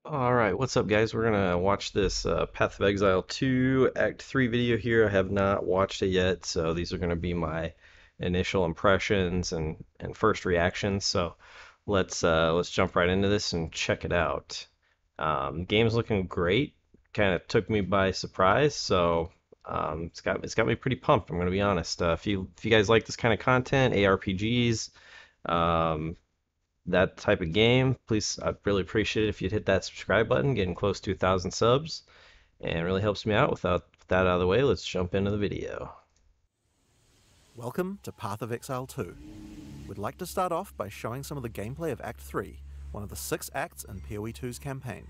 Alright, what's up guys? We're gonna watch this Path of Exile 2 Act 3 video here. I have not watched it yet, so these are gonna be my initial impressions and first reactions. So let's jump right into this and check it out. Game's looking great. Kind of took me by surprise, so it's got me pretty pumped, I'm gonna be honest. If you guys like this kind of content, ARPGs, um, that type of game, please, I'd really appreciate it if you'd hit that subscribe button, getting close to 1,000 subs, and it really helps me out. With that out of the way, let's jump into the video. Welcome to Path of Exile 2. We'd like to start off by showing some of the gameplay of Act 3, one of the 6 acts in PoE 2's campaign.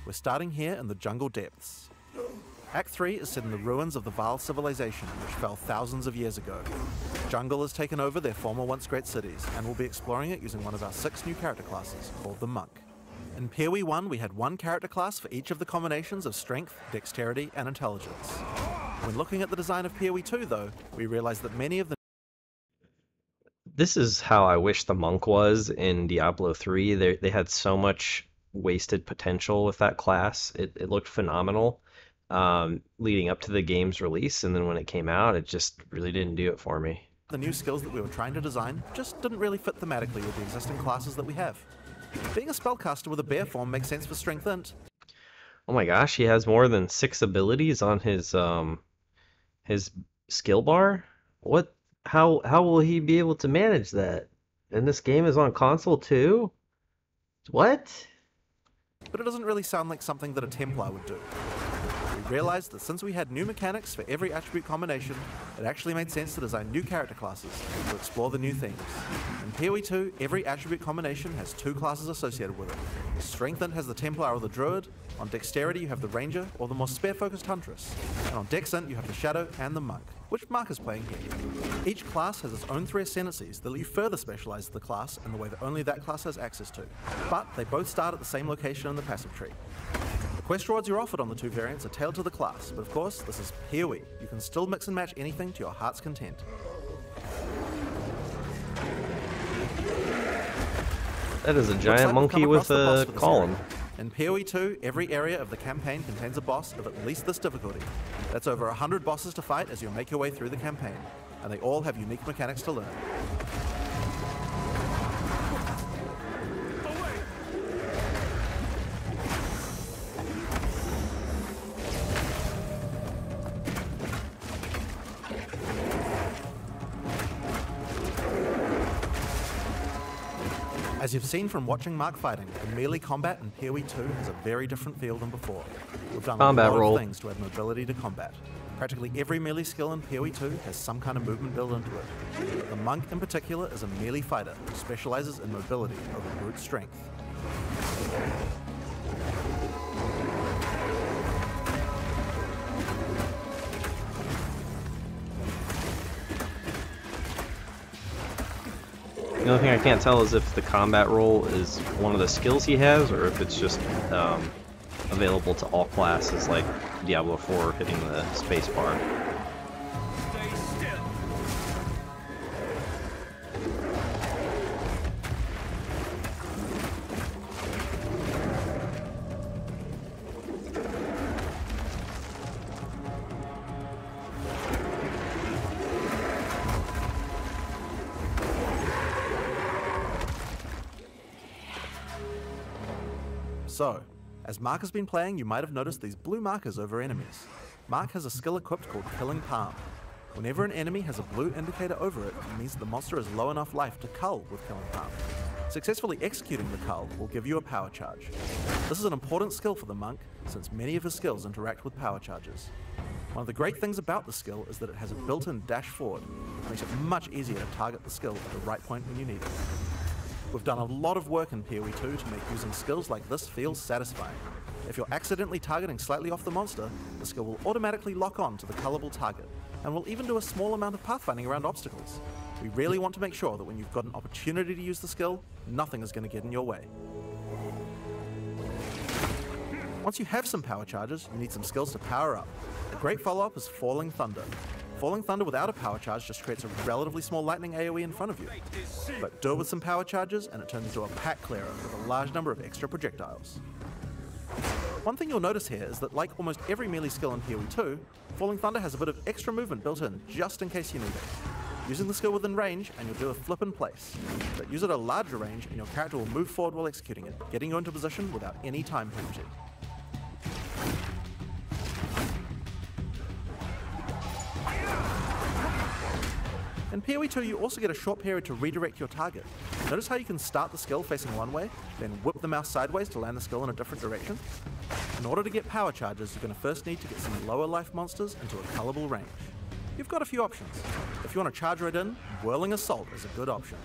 We're starting here in the jungle depths. Act 3 is set in the ruins of the Vaal civilization, which fell thousands of years ago. Jungle has taken over their former once great cities, and we'll be exploring it using one of our 6 new character classes, called the Monk. In PoE 1, we had one character class for each of the combinations of Strength, Dexterity, and Intelligence. When looking at the design of PoE 2, though, we realized that many of the This is how I wish the monk was in Diablo 3. They had so much wasted potential with that class. It looked phenomenal leading up to the game's release, and then when it came out, it just really didn't do it for me. new skills that we were trying to design just didn't really fit thematically with the existing classes that we have. Being a spellcaster with a bear form makes sense for Strength Int. Oh my gosh, he has more than 6 abilities on his skill bar? What? How will he be able to manage that? And this game is on console too? What? But it doesn't really sound like something that a Templar would do. We realized that since we had new mechanics for every attribute combination, it actually made sense to design new character classes to explore the new themes. In PoE 2, every attribute combination has 2 classes associated with it. Strength Int has the Templar or the Druid, on Dexterity you have the Ranger or the more spear-focused Huntress, and on Dex Int you have the Shadow and the Monk, which Mark is playing here. Each class has its own 3 ascendancies that let you further specialize the class in the way that only that class has access to, but they both start at the same location in the passive tree. The quest rewards you're offered on the 2 variants are tailored to the class, but of course, this is PoE. You can still mix and match anything to your heart's content. That is a Looks giant like we've monkey come across with the boss a for this column. area. In PoE 2, every area of the campaign contains a boss of at least this difficulty. That's over 100 bosses to fight as you make your way through the campaign, and they all have unique mechanics to learn. As you've seen from watching Mark fighting, the melee combat in PoE 2 has a very different feel than before. We've done Combat a lot roll. of things to add mobility to combat. Practically every melee skill in PoE 2 has some kind of movement built into it. The Monk in particular is a melee fighter who specializes in mobility over brute strength. The only thing I can't tell is if the combat roll is one of the skills he has, or if it's just available to all classes, like Diablo 4 hitting the space bar. So, as Mark has been playing, you might have noticed these blue markers over enemies. Mark has a skill equipped called Killing Palm. Whenever an enemy has a blue indicator over it, it means the monster has low enough life to cull with Killing Palm. Successfully executing the cull will give you a power charge. This is an important skill for the Monk, since many of his skills interact with power charges. One of the great things about the skill is that it has a built-in dash forward, which makes it much easier to target the skill at the right point when you need it. We've done a lot of work in PoE 2 to make using skills like this feel satisfying. If you're accidentally targeting slightly off the monster, the skill will automatically lock on to the cullable target, and will even do a small amount of pathfinding around obstacles. We really want to make sure that when you've got an opportunity to use the skill, nothing is going to get in your way. Once you have some power charges, you need some skills to power up. A great follow-up is Falling Thunder. Falling Thunder without a power charge just creates a relatively small lightning AoE in front of you. But do it with some power charges and it turns into a pack clearer with a large number of extra projectiles. One thing you'll notice here is that, like almost every melee skill in PoE 2, Falling Thunder has a bit of extra movement built in just in case you need it. Using the skill within range and you'll do a flip in place, but use it at a larger range and your character will move forward while executing it, getting you into position without any time penalty. In PoE 2 you also get a short period to redirect your target. Notice how you can start the skill facing one way, then whip the mouse sideways to land the skill in a different direction? In order to get power charges, you're going to first need to get some lower life monsters into a cullable range. You've got a few options. If you want to charge right in, Whirling Assault is a good option.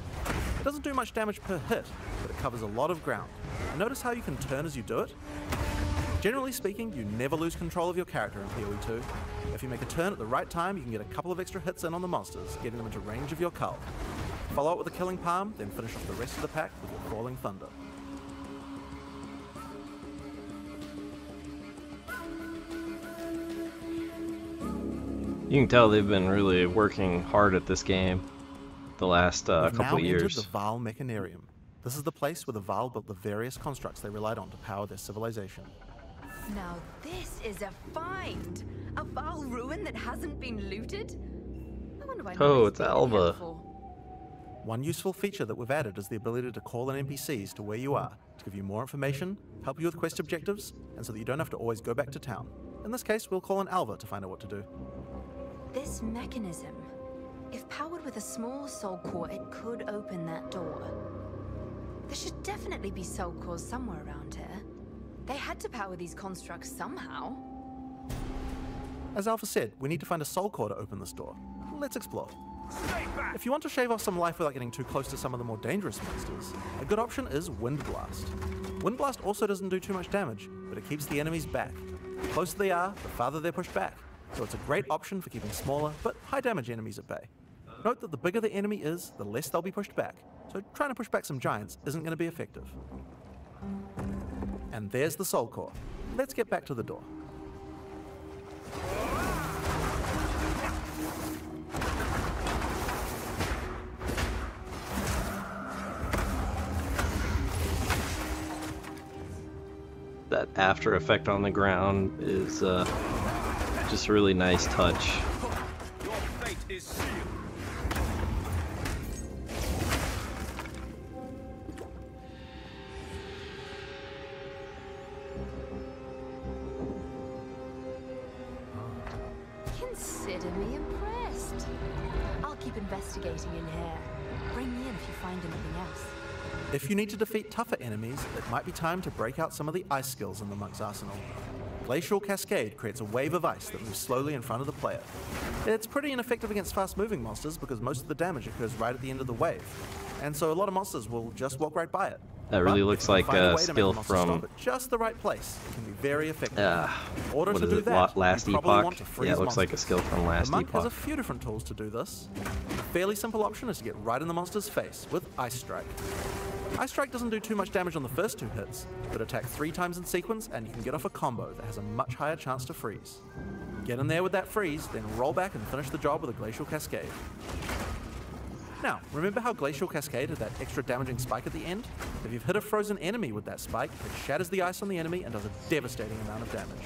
It doesn't do much damage per hit, but it covers a lot of ground. And notice how you can turn as you do it? Generally speaking, you never lose control of your character in PoE 2. If you make a turn at the right time, you can get a couple of extra hits in on the monsters, getting them into range of your cull. Follow up with a Killing Palm, then finish off the rest of the pack with your Falling Thunder. You can tell they've been really working hard at this game the last couple now of years. Entered the Vaal Mechanarium. This is the place where the Vaal built the various constructs they relied on to power their civilization. Now this is a find! A Vaal ruin that hasn't been looted? I wonder why It's Alva. One useful feature that we've added is the ability to call in NPCs to where you are, to give you more information, help you with quest objectives, and so that you don't have to always go back to town. In this case, we'll call in Alva to find out what to do. This mechanism, if powered with a small soul core, it could open that door. There should definitely be soul cores somewhere around here. They had to power these constructs somehow. As Alpha said, we need to find a soul core to open this door. Let's explore. If you want to shave off some life without getting too close to some of the more dangerous monsters, a good option is Wind Blast. Wind Blast also doesn't do too much damage, but it keeps the enemies back. The closer they are, the farther they're pushed back, so it's a great option for keeping smaller but high damage enemies at bay. Note that the bigger the enemy is, the less they'll be pushed back, so trying to push back some giants isn't going to be effective. And there's the soul core. Let's get back to the door. That after effect on the ground is just a really nice touch. Your fate is sealed. Consider me impressed. I'll keep investigating in here. Bring me in if you find anything else. If you need to defeat tougher enemies, it might be time to break out some of the ice skills in the monk's arsenal. Glacial Cascade creates a wave of ice that moves slowly in front of the player. It's pretty ineffective against fast-moving monsters because most of the damage occurs right at the end of the wave, and so a lot of monsters will just walk right by it. That really But looks if you like can find a way to make skill the monster from stop at just the right place, it can be very effective. In order what to is do it? that, Last you probably Epoch? want to freeze Yeah, it looks like a monsters. skill from Last The monk has a Epoch. few different tools to do this. A fairly simple option is to get right in the monster's face with Ice Strike. Ice Strike doesn't do too much damage on the first two hits, but attack 3 times in sequence and you can get off a combo that has a much higher chance to freeze. Get in there with that freeze, then roll back and finish the job with a Glacial Cascade. Now, remember how Glacial Cascade had that extra damaging spike at the end? If you've hit a frozen enemy with that spike, it shatters the ice on the enemy and does a devastating amount of damage.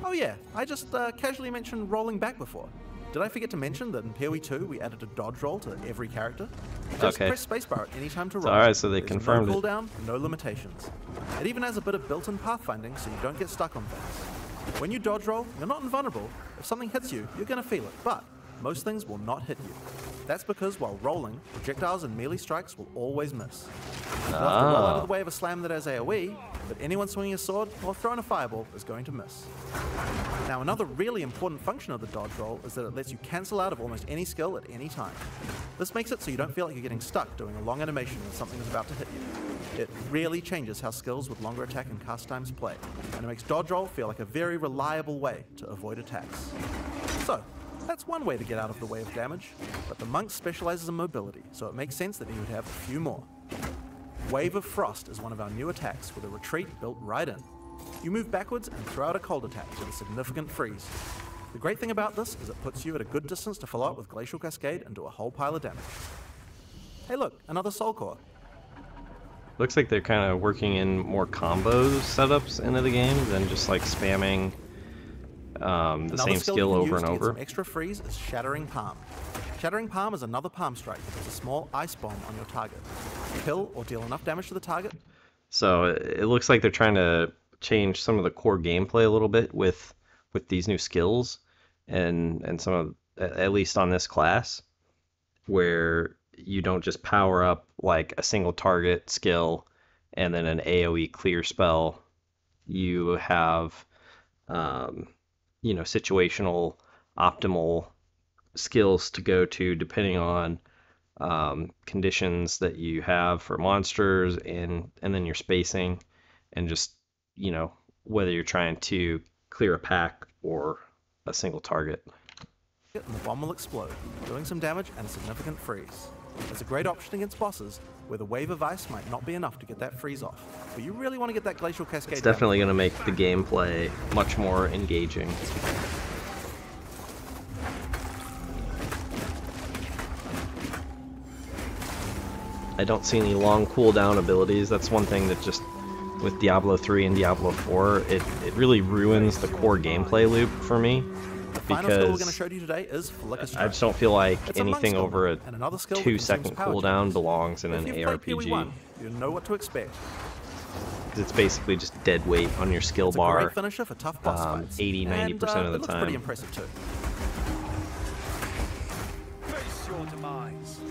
Oh yeah, I just casually mentioned rolling back before. Did I forget to mention that in PoE 2 we added a dodge roll to every character? Just Okay. press spacebar at any time to roll. Alright, so they There's confirmed no it. cooldown, no limitations. It even has a bit of built-in pathfinding so you don't get stuck on things. When you dodge roll, you're not invulnerable. If something hits you, you're going to feel it, but most things will not hit you. That's because while rolling, projectiles and melee strikes will always miss. You'll have to roll out of the way of a slam that has AoE, but anyone swinging a sword or throwing a fireball is going to miss. Now, another really important function of the dodge roll is that it lets you cancel out of almost any skill at any time. This makes it so you don't feel like you're getting stuck doing a long animation when something is about to hit you. It really changes how skills with longer attack and cast times play, and it makes dodge roll feel like a very reliable way to avoid attacks. So, that's one way to get out of the way of damage, but the monk specializes in mobility, so it makes sense that he would have a few more. Wave of Frost is one of our new attacks with a retreat built right in. You move backwards and throw out a cold attack with a significant freeze. The great thing about this is it puts you at a good distance to follow up with Glacial Cascade and do a whole pile of damage. Hey look, another soul core. Looks like they're kind of working in more combo setups into the game than just like spamming the Another same skill skill you can over use and to get some over. extra freeze is Shattering Palm. Shattering Palm is another palm strike that puts a small ice bomb on your target. Kill or deal enough damage to the target. So it looks like they're trying to change some of the core gameplay a little bit with these new skills and some of, at least on this class, where you don't just power up like a single target skill and then an AoE clear spell. You have situational optimal skills to go to depending on conditions that you have for monsters and then your spacing and just whether you're trying to clear a pack or a single target. And the bomb will explode, doing some damage and a significant freeze. It's a great option against bosses where the wave of ice might not be enough to get that freeze off, but you really want to get that glacial cascade. It's definitely going to make the gameplay much more engaging. I don't see any long cooldown abilities. That's one thing that just with Diablo 3 and Diablo 4, it really ruins the core gameplay loop for me. The final skill we're going to Because show you today is Flicker I Strike. just don't feel like It's a monk anything skill, over a and another skill that 2-second consumes power cooldown gems. belongs in If an you've played ARPG. PoE1, you know what to expect. Because it's basically just dead weight on your skill It's a bar great finisher for tough boss fights. 80-90% of the it looks time. pretty impressive too. Face your demise.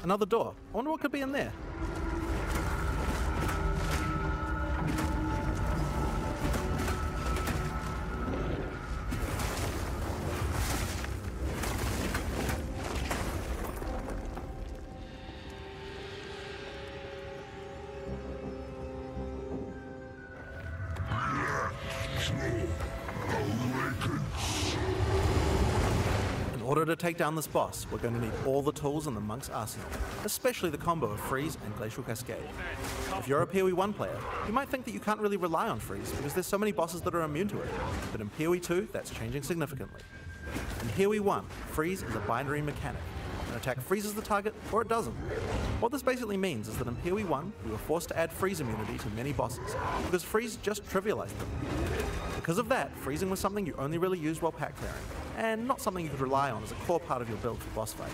Another door. I wonder what could be in there. In order to take down this boss, we're going to need all the tools in the monk's arsenal, especially the combo of Freeze and Glacial Cascade. If you're a PoE1 player, you might think that you can't really rely on Freeze because there's so many bosses that are immune to it, but in PoE2 that's changing significantly. In PoE1, Freeze is a binary mechanic. An attack freezes the target, or it doesn't. What this basically means is that in PoE1, we were forced to add freeze immunity to many bosses, because freeze just trivialized them. Because of that, freezing was something you only really used while pack clearing, and not something you could rely on as a core part of your build for boss fight.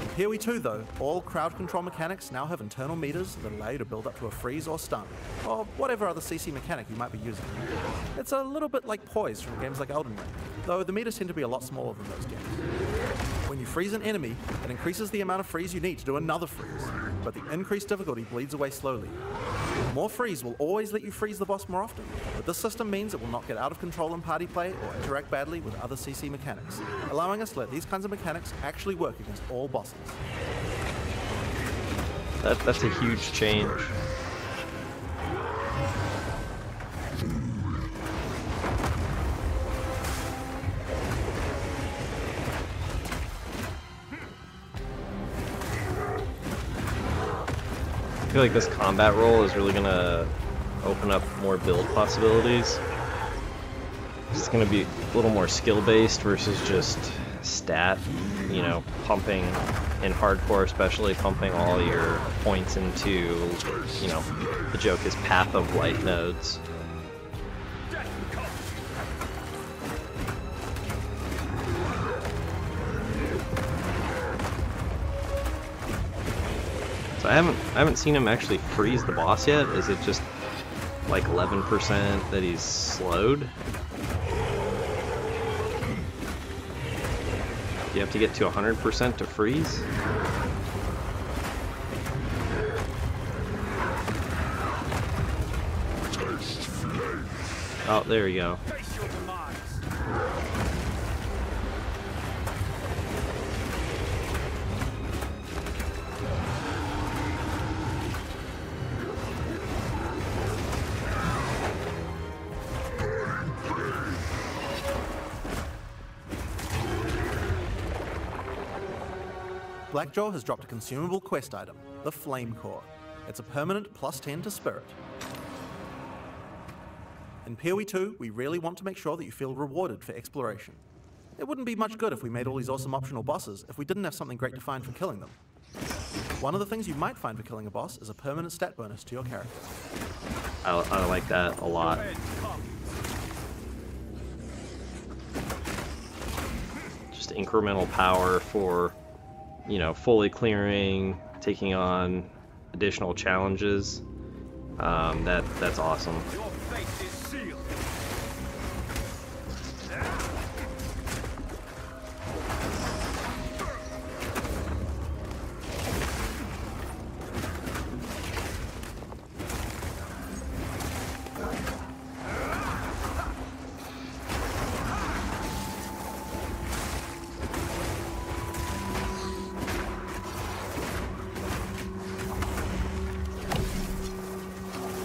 In PoE2 though, all crowd control mechanics now have internal meters that allow you to build up to a freeze or stun, or whatever other CC mechanic you might be using. It's a little bit like poise from games like Elden Ring, though the meters tend to be a lot smaller than those games. When you freeze an enemy, it increases the amount of freeze you need to do another freeze, but the increased difficulty bleeds away slowly. More freeze will always let you freeze the boss more often, but this system means it will not get out of control in party play or interact badly with other CC mechanics, allowing us to let these kinds of mechanics actually work against all bosses. That's a huge change. I feel like this combat role is really gonna open up more build possibilities. It's gonna be a little more skill-based versus just stat, pumping in hardcore, especially pumping all your points into, the joke is path of life nodes. So I haven't seen him actually freeze the boss yet. Is it just like 11% that he's slowed? Do you have to get to 100% to freeze? Oh, there we go. Face your demise. Blackjaw has dropped a consumable quest item, the Flame Core. It's a permanent +10 to Spirit. In PoE2, we really want to make sure that you feel rewarded for exploration. It wouldn't be much good if we made all these awesome optional bosses if we didn't have something great to find for killing them. One of the things you might find for killing a boss is a permanent stat bonus to your character. I like that a lot. Just incremental power for, you know, fully clearing, taking on additional challenges. That's awesome. Your fate is sealed.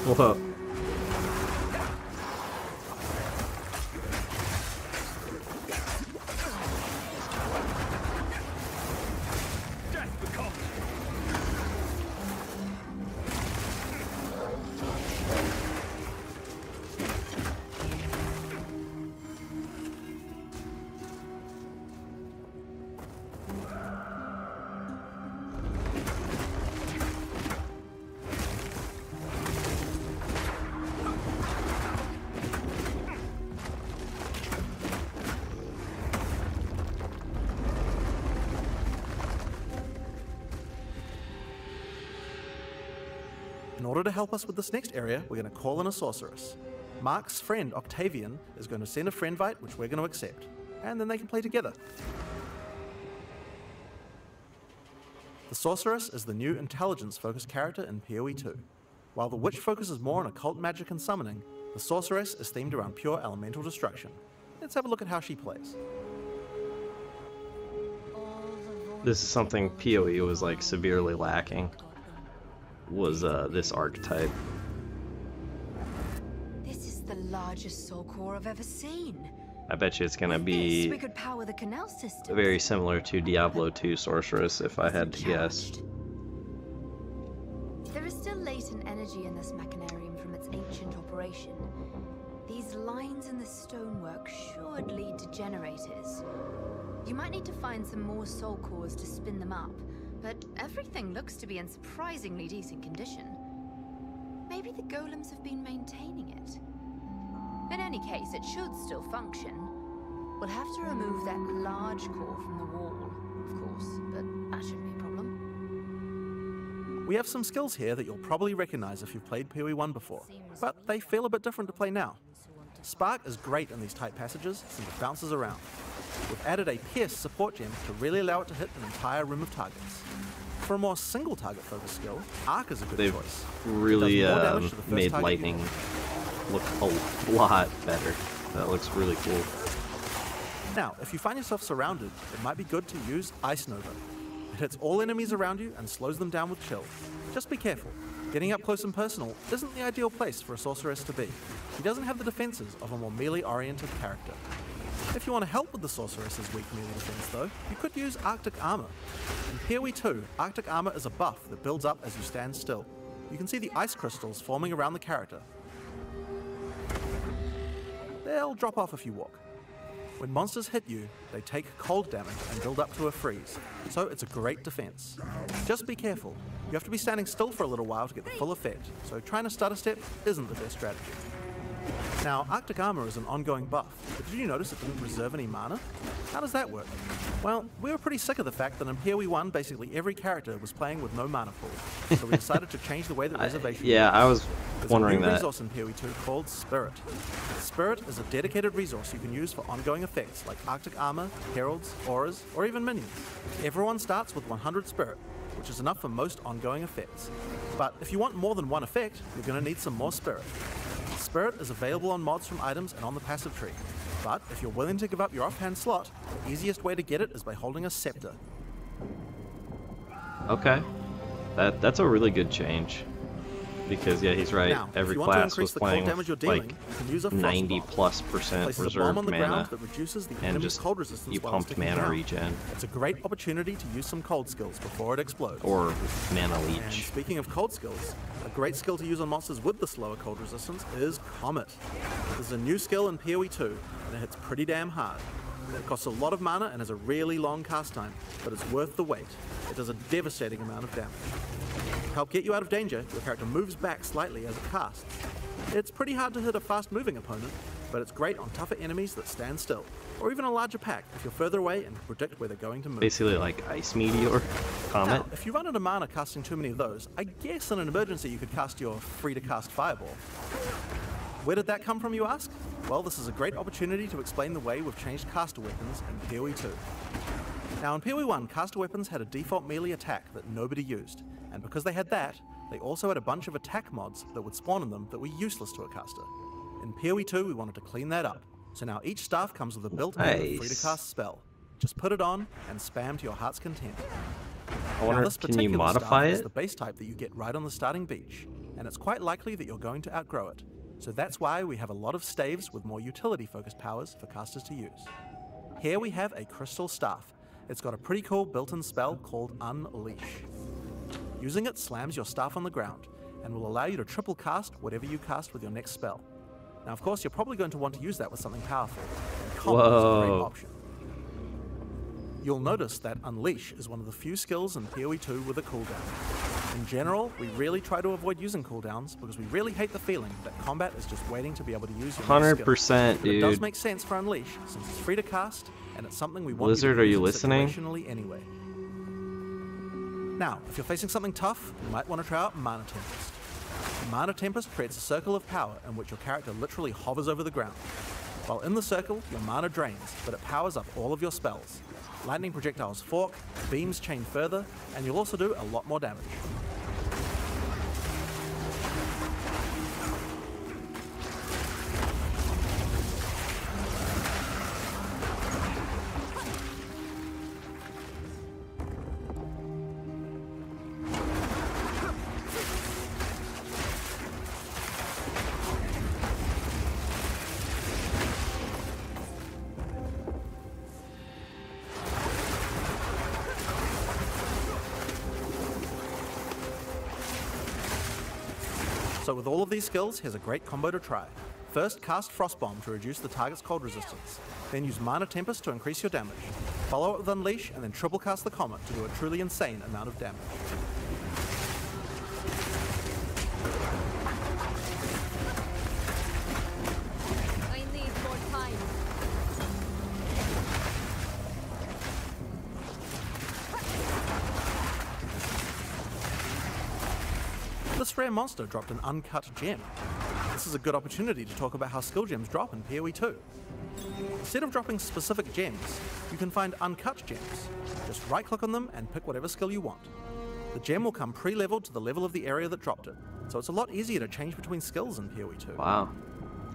Whoa. Death becomes. In order to help us with this next area, we're going to call in a sorceress. Mark's friend Octavian is going to send a friendvite, which we're going to accept, and then they can play together. The sorceress is the new intelligence-focused character in PoE 2. While the witch focuses more on occult magic and summoning, the sorceress is themed around pure elemental destruction. Let's have a look at how she plays. This is something PoE was like severely lacking. Was this archetype. This is the largest soul core I've ever seen. I bet you it's gonna With this, we be could power the canal system. very similar to Diablo 2 Sorceress, if I had to guess. There is still latent energy in this machinarium from its ancient operation. These lines in the stonework should lead to generators. You might need to find some more soul cores to spin them up, but everything looks to be in surprisingly decent condition. Maybe the golems have been maintaining it. In any case, it should still function. We'll have to remove that large core from the wall, of course, but that shouldn't be a problem. We have some skills here that you'll probably recognize if you've played PoE 1 before, but they feel a bit different to play now. Spark is great in these tight passages since it bounces around. We've added a Pierce support gem to really allow it to hit an entire room of targets. For a more single target focused skill, Arc is a good They've choice. really It does more damage to the first made target lightning you look a lot better. That looks really cool. hit. Now, if you find yourself surrounded, it might be good to use Ice Nova. It hits all enemies around you and slows them down with chill. Just be careful. Getting up close and personal isn't the ideal place for a sorceress to be. She doesn't have the defenses of a more melee-oriented character. If you want to help with the sorceress's weak melee defense though, you could use Arctic Armor. In PoE 2, Arctic Armor is a buff that builds up as you stand still. You can see the ice crystals forming around the character. They'll drop off if you walk. When monsters hit you, they take cold damage and build up to a freeze, so it's a great defense. Just be careful. You have to be standing still for a little while to get the full effect, so trying to stutter step isn't the best strategy. Now, Arctic Armor is an ongoing buff, but did you notice it didn't reserve any mana? How does that work? Well, we were pretty sick of the fact that in PoE 1 basically every character was playing with no mana pool, so we decided to change the way that reservation Yeah, I was There's wondering a new that. resource in PoE 2 called Spirit. Spirit is a dedicated resource you can use for ongoing effects like Arctic Armor, Heralds, Auras, or even Minions. Everyone starts with 100 Spirit, which is enough for most ongoing effects. But if you want more than one effect, you're going to need some more Spirit. Spirit is available on mods from items and on the passive tree. But if you're willing to give up your offhand slot, the easiest way to get it is by holding a scepter. Okay. That's a really good change. Because yeah, he's right. Now, Every if you want to class increase was the playing cold damage you're with dealing, like you can use a frost 90+% Places a bomb on reserved the ground mana, that reduces the and enemy's just cold resistance you while pumped sticking mana down. regen It's a great opportunity to use some cold skills before it explodes. or mana And leech. speaking of cold skills, a great skill to use on monsters with the slower cold resistance is Comet. This is a new skill in PoE 2, and it hits pretty damn hard. It costs a lot of mana and has a really long cast time, but it's worth the wait. It does a devastating amount of damage. To help get you out of danger, your character moves back slightly as it casts. It's pretty hard to hit a fast-moving opponent, but it's great on tougher enemies that stand still, or even a larger pack if you're further away and can predict where they're going to move. Basically like Ice Meteor, Comet. Now, if you run out of mana casting too many of those, I guess in an emergency you could cast your free-to-cast Fireball. Where did that come from, you ask? Well, this is a great opportunity to explain the way we've changed caster weapons in PoE 2. Now, in PoE 1, caster weapons had a default melee attack that nobody used, and because they had that, they also had a bunch of attack mods that would spawn in them that were useless to a caster. In PoE 2, we wanted to clean that up, so now each staff comes with a built-in free-to-cast spell. Just put it on and spam to your heart's content. I wonder, Now, this can you particular modify staff is it? the base type that you get right on the starting beach, and it's quite likely that you're going to outgrow it. So that's why we have a lot of staves with more utility-focused powers for casters to use. Here we have a crystal staff. It's got a pretty cool built-in spell called Unleash. Using it slams your staff on the ground, and will allow you to triple cast whatever you cast with your next spell. Now, of course, you're probably going to want to use that with something powerful, and Comet is a great Whoa. option. You'll notice that Unleash is one of the few skills in PoE 2 with a cooldown. In general, we really try to avoid using cooldowns because we really hate the feeling that combat is just waiting to be able to use your next skill. 100%, But it does dude. make sense for Unleash since it's free to cast and it's something we want Blizzard, you are to you use listening? situationally anyway. Now, if you're facing something tough, you might want to try out Mana Tempest. Mana Tempest creates a circle of power in which your character literally hovers over the ground. While in the circle, your mana drains, but it powers up all of your spells. Lightning projectiles fork, beams chain further, and you'll also do a lot more damage. So with all of these skills, here's a great combo to try. First, cast Frost Bomb to reduce the target's cold resistance. Then use Mana Tempest to increase your damage. Follow it with Unleash, and then triple cast the Comet to do a truly insane amount of damage. I need more time. This rare monster dropped an uncut gem. This is a good opportunity to talk about how skill gems drop in PoE 2. Instead of dropping specific gems, you can find uncut gems. Just right-click on them and pick whatever skill you want. The gem will come pre-leveled to the level of the area that dropped it, so it's a lot easier to change between skills in PoE 2. Wow.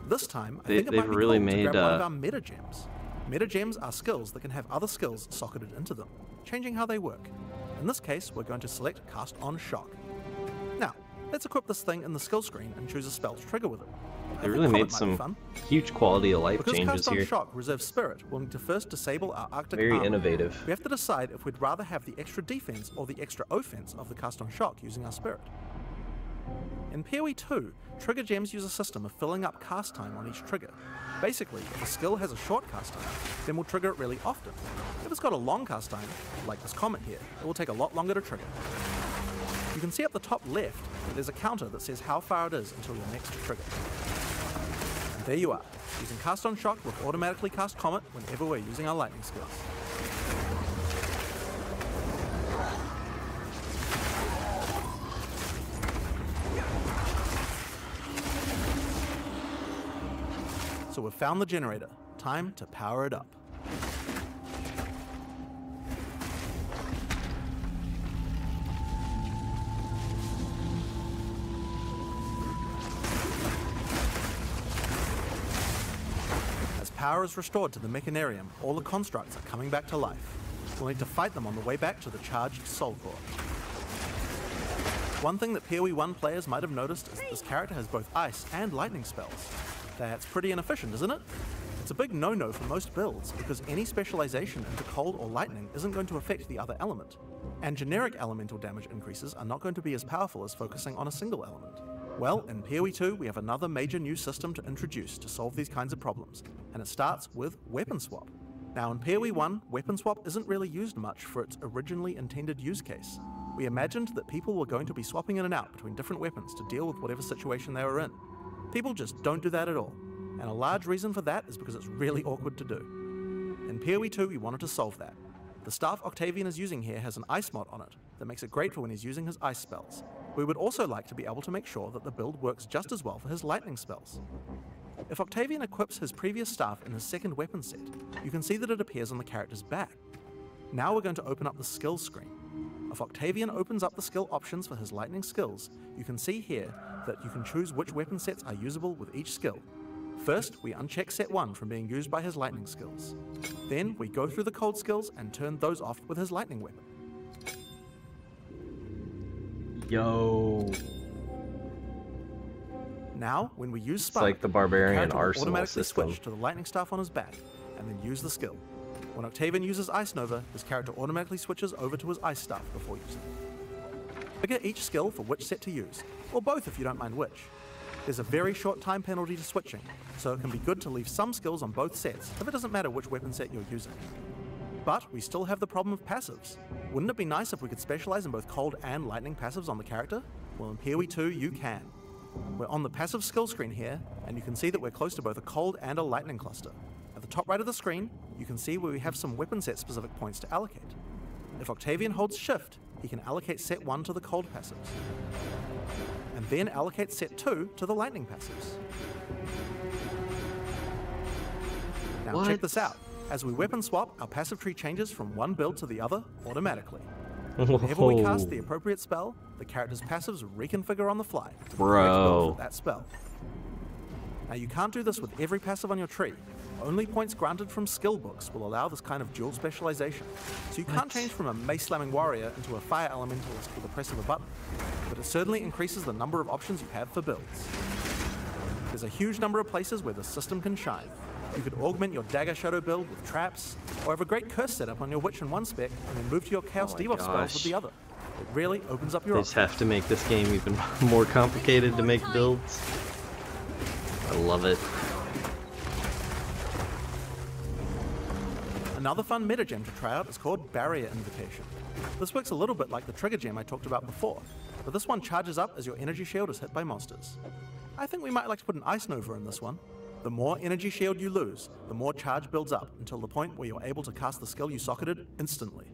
This time, I They- think it they've might be really cool to made, grab one of our meta gems. Meta gems are skills that can have other skills socketed into them, changing how they work. In this case, we're going to select Cast on Shock. Now, let's equip this thing in the skill screen and choose a spell to trigger with it. I They think really Comet made might be some fun. huge quality of life Because changes Cast on here. Shock reserves Spirit, we'll need to first disable our Arctic Very armor. innovative. We have to decide if we'd rather have the extra defense or the extra offense of the Cast on Shock using our Spirit. In PoE 2, trigger gems use a system of filling up cast time on each trigger. Basically, if a skill has a short cast time, then we'll trigger it really often. If it's got a long cast time, like this Comet here, it will take a lot longer to trigger. You can see up the top left that there's a counter that says how far it is until your next trigger. And there you are. Using Cast on Shock, we'll automatically cast Comet whenever we're using our lightning skills. So we've found the generator. Time to power it up. As power is restored to the Mechanarium, all the constructs are coming back to life. We'll need to fight them on the way back to the charged Soul Core. One thing that PoE 1 players might have noticed is that this character has both ice and lightning spells. That's pretty inefficient, isn't it? It's a big no-no for most builds because any specialization into cold or lightning isn't going to affect the other element. And generic elemental damage increases are not going to be as powerful as focusing on a single element. Well, in PoE 2 we have another major new system to introduce to solve these kinds of problems, and it starts with Weapon Swap. Now in PoE 1, weapon swap isn't really used much for its originally intended use case. We imagined that people were going to be swapping in and out between different weapons to deal with whatever situation they were in. People just don't do that at all, and a large reason for that is because it's really awkward to do. In PoE 2 we wanted to solve that. The staff Octavian is using here has an ice mod on it that makes it great for when he's using his ice spells. We would also like to be able to make sure that the build works just as well for his lightning spells. If Octavian equips his previous staff in his second weapon set, you can see that it appears on the character's back. Now we're going to open up the skills screen. If Octavian opens up the skill options for his lightning skills, you can see here that you can choose which weapon sets are usable with each skill. First, we uncheck set 1 from being used by his lightning skills. Then, we go through the cold skills and turn those off with his lightning weapon. Yo. Now, when we use It's Spark, like the barbarian character will arsenal automatically system. switch to the lightning staff on his back, and then use the skill. When Octavian uses Ice Nova, his character automatically switches over to his ice staff before using it. Figure each skill for which set to use, or both if you don't mind which. There's a very short time penalty to switching, so it can be good to leave some skills on both sets if it doesn't matter which weapon set you're using. But we still have the problem of passives. Wouldn't it be nice if we could specialize in both cold and lightning passives on the character? Well, in PoE 2 you can. We're on the passive skill screen here, and you can see that we're close to both a cold and a lightning cluster. At the top right of the screen, you can see where we have some weapon set specific points to allocate. If Octavian holds shift, he can allocate set 1 to the cold passives, and then allocate set 2 to the lightning passives. Now check this out. As we weapon swap, our passive tree changes from one build to the other automatically. Whenever we cast the appropriate spell, the character's passives reconfigure on the fly to the correct build for that spell. Now you can't do this with every passive on your tree. Only points granted from skill books will allow this kind of dual specialization. So you can't change from a mace-slamming warrior into a fire elementalist with the press of a button, but it certainly increases the number of options you have for builds. There's a huge number of places where the system can shine. You could augment your Dagger Shadow build with traps, or have a great curse setup on your Witch in one spec and then move to your Chaos Debuff spells with the other. It really opens up your They just have to make this game even more complicated to make builds. I love it. Another fun metagem to try out is called Barrier Invocation. This works a little bit like the trigger gem I talked about before, but this one charges up as your energy shield is hit by monsters. I think we might like to put an Ice Nova in this one. The more energy shield you lose, the more charge builds up until the point where you're able to cast the skill you socketed instantly.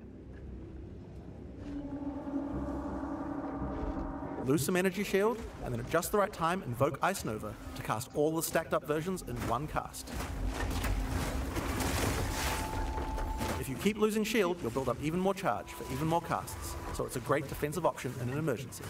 Lose some energy shield, and then at just the right time invoke Ice Nova to cast all the stacked up versions in one cast. If you keep losing shield, you'll build up even more charge for even more casts, so it's a great defensive option in an emergency.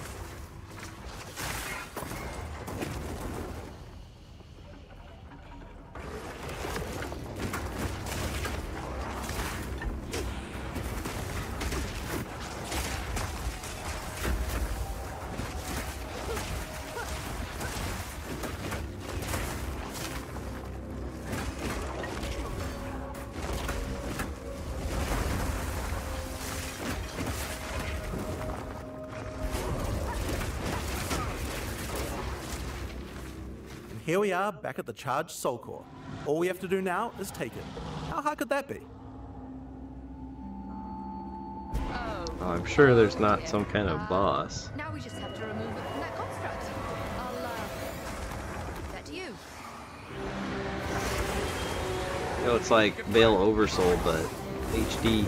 Here we are, back at the charged Soul Core. All we have to do now is take it. How hard could that be? Oh, I'm sure there's not some kind of boss. Now we just have to remove it from that construct. I'll give that to you. You know, it's like Veil Oversoul, but HD.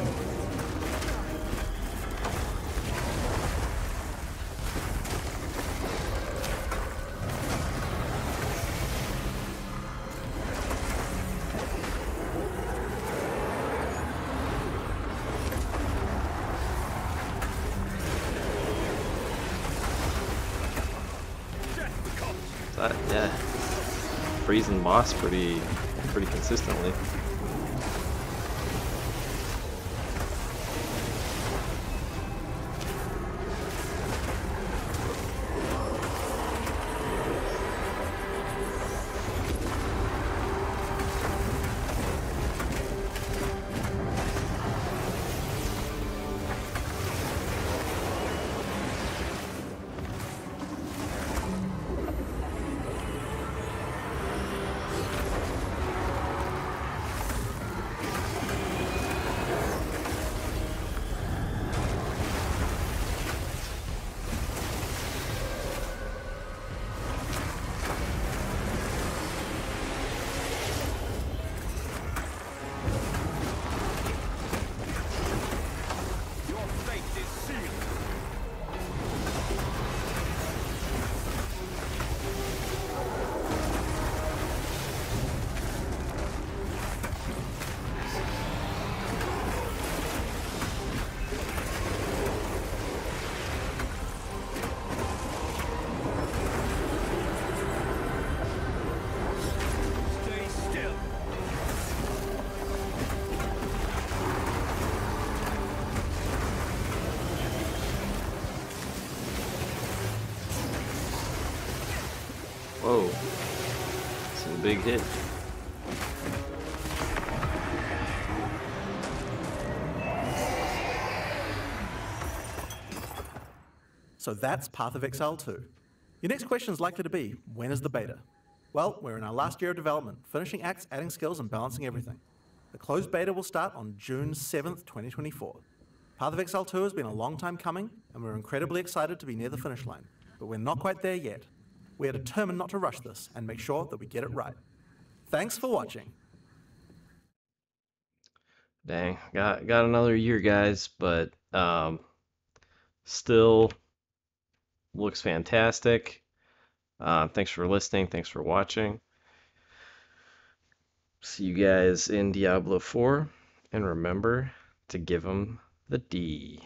Yeah, freezing boss pretty consistently. Whoa, some big hit. So that's Path of Exile 2. Your next question is likely to be, when is the beta? Well, we're in our last year of development, finishing acts, adding skills, and balancing everything. The closed beta will start on June 7th, 2024. Path of Exile 2 has been a long time coming, and we're incredibly excited to be near the finish line. But we're not quite there yet. We are determined not to rush this and make sure that we get it right. Thanks for watching. Dang, got another year, guys, but still looks fantastic. Thanks for listening. Thanks for watching. See you guys in Diablo 4, and remember to give them the D.